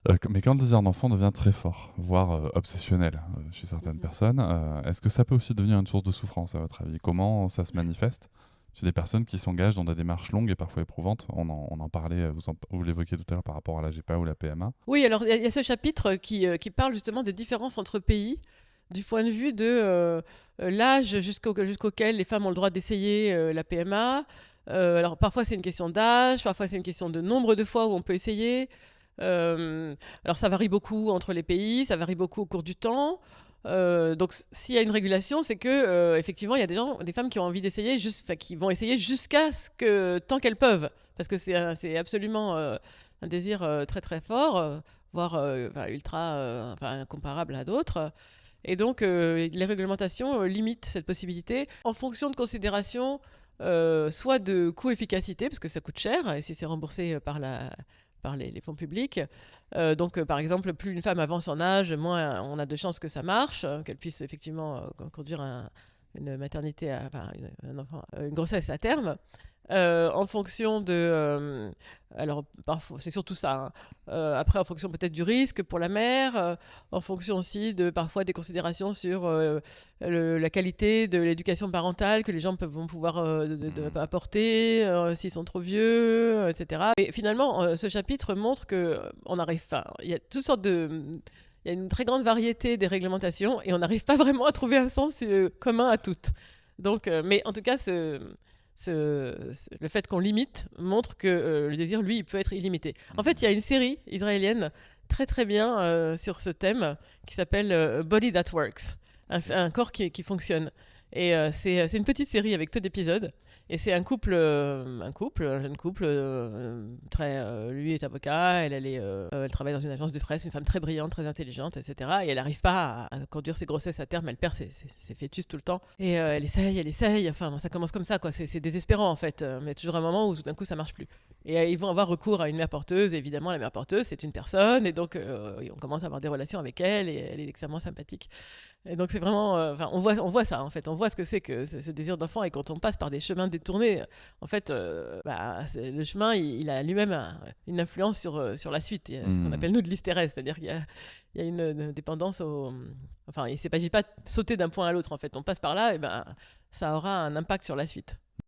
Mais quand le désir d'enfant devient très fort, voire obsessionnel chez certaines Mhm. personnes, est-ce que ça peut aussi devenir une source de souffrance à votre avis? Comment ça se manifeste chez des personnes qui s'engagent dans des démarches longues et parfois éprouvantes? On en parlait, vous l'évoquiez tout à l'heure par rapport à la GPA ou la PMA. Oui, alors il y a ce chapitre qui parle justement des différences entre pays, du point de vue de l'âge jusqu'auquel les femmes ont le droit d'essayer la PMA. Alors parfois c'est une question d'âge, parfois c'est une question de nombre de fois où on peut essayer. Alors ça varie beaucoup entre les pays, ça varie beaucoup au cours du temps. Donc s'il y a une régulation, c'est que effectivement il y a des femmes qui ont envie d'essayer, enfin, qui vont essayer jusqu'à ce que tant qu'elles peuvent, parce que c'est absolument un désir très très fort, voire enfin, ultra enfin, comparable à d'autres. Et donc les réglementations limitent cette possibilité en fonction de considérations soit de coût-efficacité, parce que ça coûte cher, et si c'est remboursé par les fonds publics. Donc, par exemple, plus une femme avance en âge, moins on a de chances que ça marche, qu'elle puisse effectivement conduire une maternité, enfin, une grossesse à terme. En fonction de... alors, parfois, c'est surtout ça, hein. Après, en fonction peut-être du risque pour la mère, en fonction aussi de parfois des considérations sur la qualité de l'éducation parentale que les gens vont pouvoir apporter, s'ils sont trop vieux, etc. Et finalement, ce chapitre montre que on arrive... Enfin, il y a toutes sortes de... Il y a une très grande variété des réglementations et on n'arrive pas vraiment à trouver un sens commun à toutes. Donc, mais en tout cas, le fait qu'on limite montre que le désir, lui, il peut être illimité. En fait, il y a une série israélienne très très bien sur ce thème qui s'appelle Body That Works, un corps qui fonctionne. Et c'est une petite série avec peu d'épisodes. Et c'est un jeune couple, lui est avocat, elle travaille dans une agence de presse, une femme très brillante, très intelligente, etc. Et elle n'arrive pas à conduire ses grossesses à terme, elle perd ses fœtus tout le temps. Et elle essaye, enfin bon, ça commence comme ça, quoi. C'est désespérant en fait, mais toujours un moment où tout d'un coup ça marche plus. Et ils vont avoir recours à une mère porteuse, et évidemment la mère porteuse c'est une personne, et donc on commence à avoir des relations avec elle, et elle est extrêmement sympathique. Et donc c'est vraiment, enfin on voit ça en fait, on voit ce que c'est que ce désir d'enfant et quand on passe par des chemins détournés, en fait, le chemin il a lui-même une influence sur la suite. Il y a ce qu'on Hmm. appelle nous de l'hystérèse, c'est-à-dire qu'il y a une dépendance enfin il ne s'agit pas de sauter d'un point à l'autre en fait, on passe par là et ben ça aura un impact sur la suite.